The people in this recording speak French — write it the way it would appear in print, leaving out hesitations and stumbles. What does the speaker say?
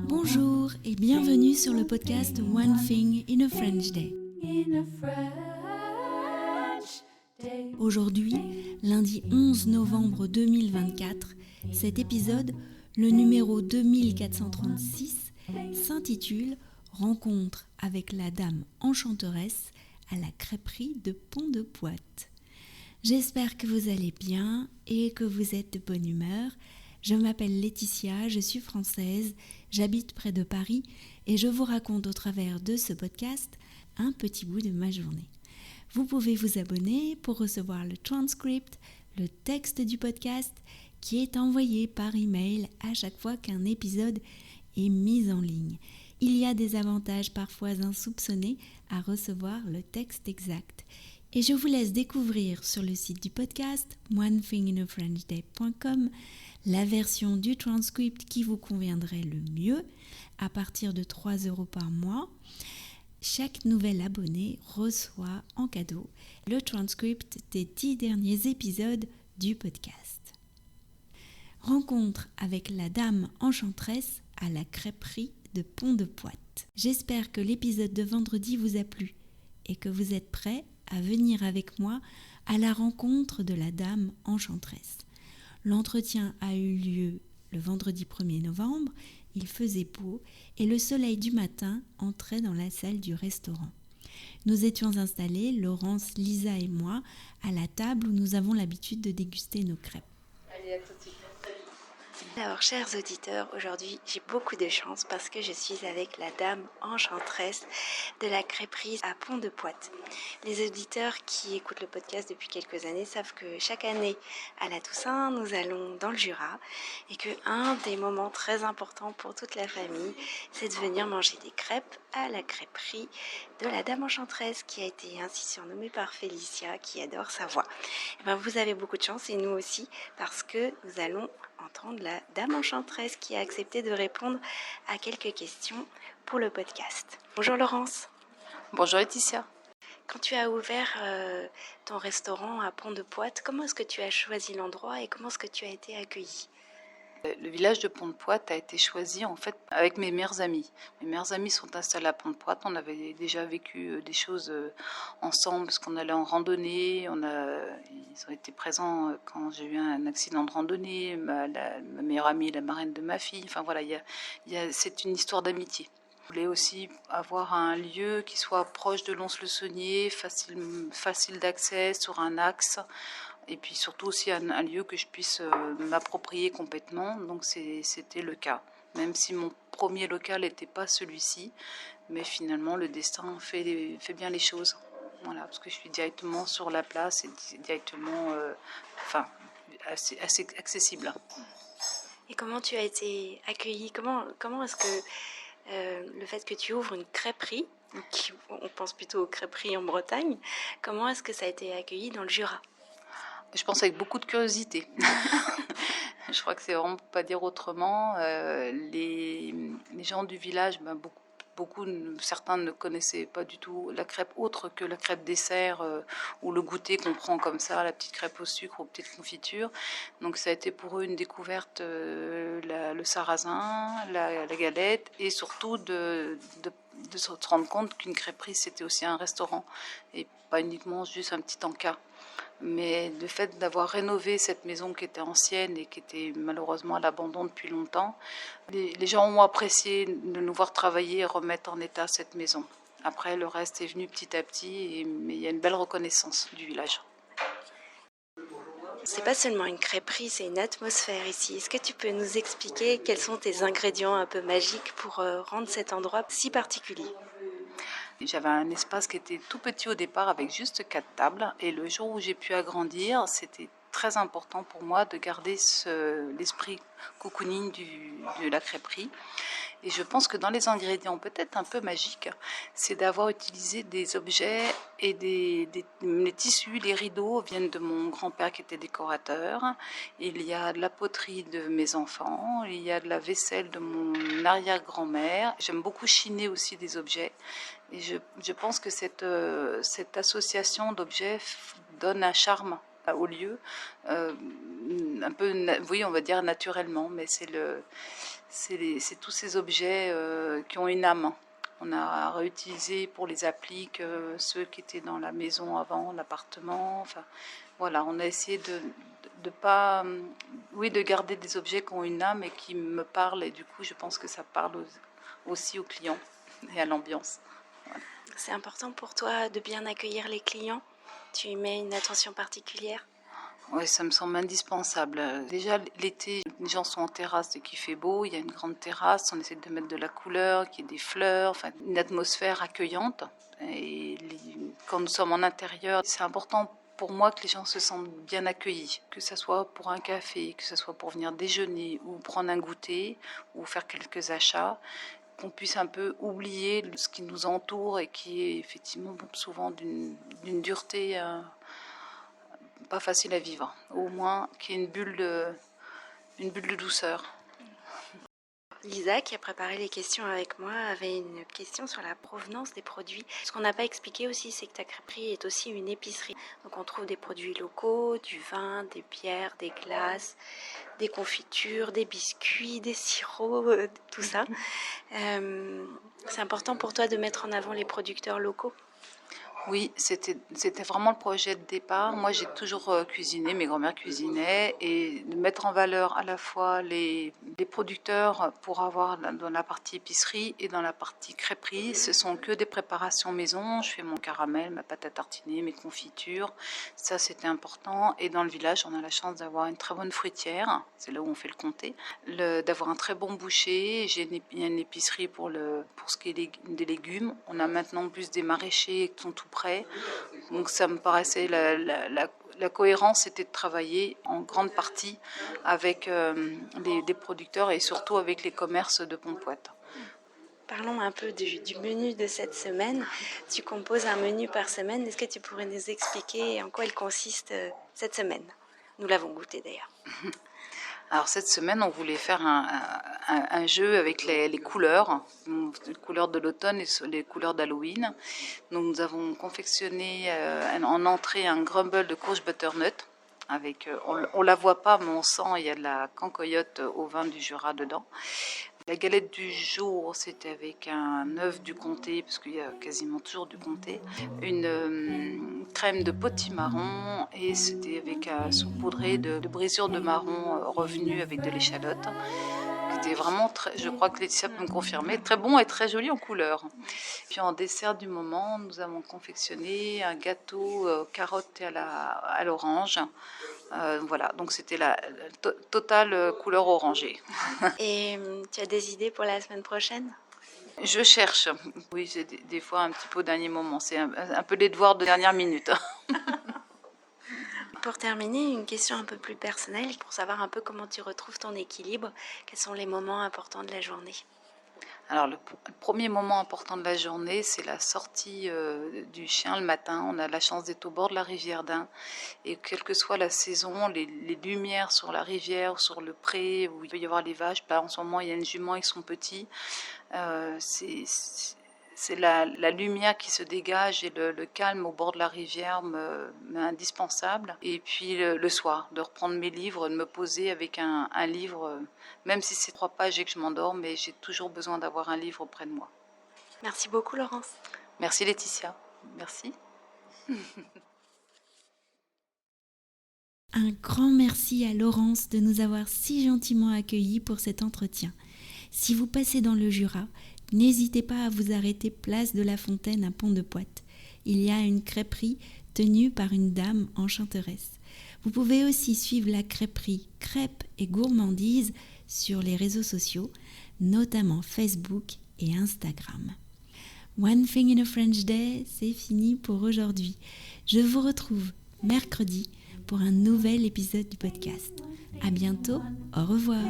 Bonjour et bienvenue sur le podcast One Thing in a French Day. Aujourd'hui, lundi 11 novembre 2024, cet épisode, le numéro 2436, s'intitule « Rencontre avec la dame enchanteresse à la crêperie de Pont-de-Poite ». J'espère que vous allez bien et que vous êtes de bonne humeur. Je m'appelle Laetitia, je suis française, j'habite près de Paris et je vous raconte au travers de ce podcast un petit bout de ma journée. Vous pouvez vous abonner pour recevoir le transcript, le texte du podcast qui est envoyé par email à chaque fois qu'un épisode est mis en ligne. Il y a des avantages parfois insoupçonnés à recevoir le texte exact. Et je vous laisse découvrir sur le site du podcast onethinginafrenchday.com la version du transcript qui vous conviendrait le mieux à partir de 3 € par mois. Chaque nouvel abonné reçoit en cadeau le transcript des 10 derniers épisodes du podcast. Rencontre avec la dame enchanteresse à la crêperie de Pont-de-Poite. J'espère que l'épisode de vendredi vous a plu et que vous êtes prêts à venir avec moi à la rencontre de la dame enchanteresse. L'entretien a eu lieu le vendredi 1er novembre, il faisait beau et le soleil du matin entrait dans la salle du restaurant. Nous étions installés, Laurence, Lisa et moi, à la table où nous avons l'habitude de déguster nos crêpes. Allez, à tout de suite. Alors, chers auditeurs, aujourd'hui, j'ai beaucoup de chance parce que je suis avec la dame enchanteresse de la crêperie à Pont-de-Poite. Les auditeurs qui écoutent le podcast depuis quelques années savent que chaque année, à la Toussaint, nous allons dans le Jura et qu'un des moments très importants pour toute la famille, c'est de venir manger des crêpes à la crêperie de la dame enchanteresse qui a été ainsi surnommée par Félicia, qui adore sa voix. Et bien, vous avez beaucoup de chance et nous aussi parce que nous allons entendre la dame enchanteresse qui a accepté de répondre à quelques questions pour le podcast. Bonjour Laurence. Bonjour Laetitia. Quand tu as ouvert ton restaurant à Pont-de-Poite, comment est-ce que tu as choisi l'endroit et comment est-ce que tu as été accueillie ? Le village de Pont-de-Poite a été choisi en fait avec mes meilleurs amis. Mes meilleurs amis sont installés à Pont-de-Poite. On avait déjà vécu des choses ensemble parce qu'on allait en randonnée. Ils ont été présents quand j'ai eu un accident de randonnée. Ma meilleure amie est la marraine de ma fille. Enfin voilà, c'est une histoire d'amitié. Je voulais aussi avoir un lieu qui soit proche de Lons-le-Saunier, facile d'accès sur un axe. Et puis surtout aussi un lieu que je puisse m'approprier complètement. Donc c'était le cas. Même si mon premier local n'était pas celui-ci, mais finalement le destin fait bien les choses. Voilà, parce que je suis directement sur la place et directement assez accessible. Et comment tu as été accueillie ? Comment est-ce que le fait que tu ouvres une crêperie, on pense plutôt aux crêperies en Bretagne, comment est-ce que ça a été accueilli dans le Jura ? Je pense avec beaucoup de curiosité. Je crois que c'est vraiment pas dire autrement. Les gens du village, certains ne connaissaient pas du tout la crêpe autre que la crêpe dessert ou le goûter qu'on prend comme ça, la petite crêpe au sucre ou petite confiture. Donc ça a été pour eux une découverte, le sarrasin, la galette et surtout de se rendre compte qu'une crêperie c'était aussi un restaurant et pas uniquement juste un petit encas. Mais le fait d'avoir rénové cette maison qui était ancienne et qui était malheureusement à l'abandon depuis longtemps, les gens ont apprécié de nous voir travailler et remettre en état cette maison. Après, le reste est venu petit à petit, mais il y a une belle reconnaissance du village. C'est pas seulement une crêperie, c'est une atmosphère ici. Est-ce que tu peux nous expliquer quels sont tes ingrédients un peu magiques pour rendre cet endroit si particulier ? J'avais un espace qui était tout petit au départ avec juste 4 tables et le jour où j'ai pu agrandir, c'était très important pour moi de garder l'esprit cocooning de la crêperie. Et je pense que dans les ingrédients peut-être un peu magiques, c'est d'avoir utilisé des objets et les tissus, les rideaux viennent de mon grand-père qui était décorateur. Il y a de la poterie de mes enfants, il y a de la vaisselle de mon arrière-grand-mère. J'aime beaucoup chiner aussi des objets. Et je pense que cette association d'objets donne un charme au lieu, un peu, oui, on va dire naturellement, mais c'est tous ces objets qui ont une âme. On a réutilisé pour les appliques ceux qui étaient dans la maison avant, l'appartement. Enfin, voilà, on a essayé de pas, oui, de garder des objets qui ont une âme et qui me parlent. Et du coup, je pense que ça parle aussi aux clients et à l'ambiance. Voilà. C'est important pour toi de bien accueillir les clients? Tu y mets une attention particulière? Oui, ça me semble indispensable. Déjà, l'été, les gens sont en terrasse et qu'il fait beau, il y a une grande terrasse, on essaie de mettre de la couleur, qu'il y ait des fleurs, enfin, une atmosphère accueillante. Et quand nous sommes en intérieur, c'est important pour moi que les gens se sentent bien accueillis, que ce soit pour un café, que ce soit pour venir déjeuner ou prendre un goûter ou faire quelques achats, qu'on puisse un peu oublier ce qui nous entoure et qui est effectivement souvent d'une dureté pas facile à vivre. Au moins qu'il y ait une bulle de douceur. Lisa, qui a préparé les questions avec moi, avait une question sur la provenance des produits. Ce qu'on n'a pas expliqué aussi, c'est que ta crêperie est aussi une épicerie. Donc on trouve des produits locaux, du vin, des bières, des glaces, des confitures, des biscuits, des sirops, tout ça. C'est important pour toi de mettre en avant les producteurs locaux? Oui, c'était vraiment le projet de départ. Moi, j'ai toujours cuisiné, mes grand-mères cuisinaient, et de mettre en valeur à la fois les producteurs pour avoir dans la partie épicerie et dans la partie crêperie. Ce sont que des préparations maison. Je fais mon caramel, ma pâte à tartiner, mes confitures. Ça, c'était important. Et dans le village, on a la chance d'avoir une très bonne fruitière. C'est là où on fait le comté. D'avoir un très bon boucher. Il y a une épicerie pour ce qui est des légumes. On a maintenant plus des maraîchers qui sont tout près. Donc ça me paraissait la cohérence, c'était de travailler en grande partie avec des producteurs et surtout avec les commerces de Pont-de-Poite. Parlons un peu du menu de cette semaine. Tu composes un menu par semaine. Est-ce que tu pourrais nous expliquer en quoi il consiste cette semaine? Nous l'avons goûté d'ailleurs. Alors cette semaine, on voulait faire un jeu avec les couleurs de l'automne et les couleurs d'Halloween. Donc nous avons confectionné en entrée un crumble de courge butternut. On la voit pas, mais on sent il y a de la cancoyote au vin du Jura dedans. La galette du jour, c'était avec un œuf du comté, parce qu'il y a quasiment toujours du comté, une crème de potimarron, et c'était avec saupoudré de brisure de marron revenu avec de l'échalote. C'était vraiment je crois que Laetitia peut me confirmer, très bon et très joli en couleur. Puis en dessert du moment, nous avons confectionné un gâteau carotte à l'orange. Voilà, donc c'était la totale couleur orangée. Et tu as des idées pour la semaine prochaine? Je cherche. Oui, j'ai des fois un petit peu au dernier moment. C'est un peu les devoirs de dernière minute. Pour terminer, une question un peu plus personnelle, pour savoir un peu comment tu retrouves ton équilibre. Quels sont les moments importants de la journée? Alors le premier moment important de la journée, c'est la sortie du chien le matin. On a la chance d'être au bord de la rivière d'Ain. Et quelle que soit la saison, les lumières sur la rivière, sur le pré, où il peut y avoir les vaches. En ce moment, il y a une jument avec son petit. C'est la lumière qui se dégage et le calme au bord de la rivière m'est indispensable. Et puis le soir, de reprendre mes livres, de me poser avec un livre, même si c'est 3 pages et que je m'endors, mais j'ai toujours besoin d'avoir un livre près de moi. Merci beaucoup Laurence. Merci Laetitia. Merci. Un grand merci à Laurence de nous avoir si gentiment accueillis pour cet entretien. Si vous passez dans le Jura, n'hésitez pas à vous arrêter place de la Fontaine à Pont-de-Poite. Il y a une crêperie tenue par une dame enchanteresse. Vous pouvez aussi suivre la crêperie Crêpes et Gourmandises sur les réseaux sociaux, notamment Facebook et Instagram. One Thing in a French Day, c'est fini pour aujourd'hui. Je vous retrouve mercredi pour un nouvel épisode du podcast. À bientôt, au revoir.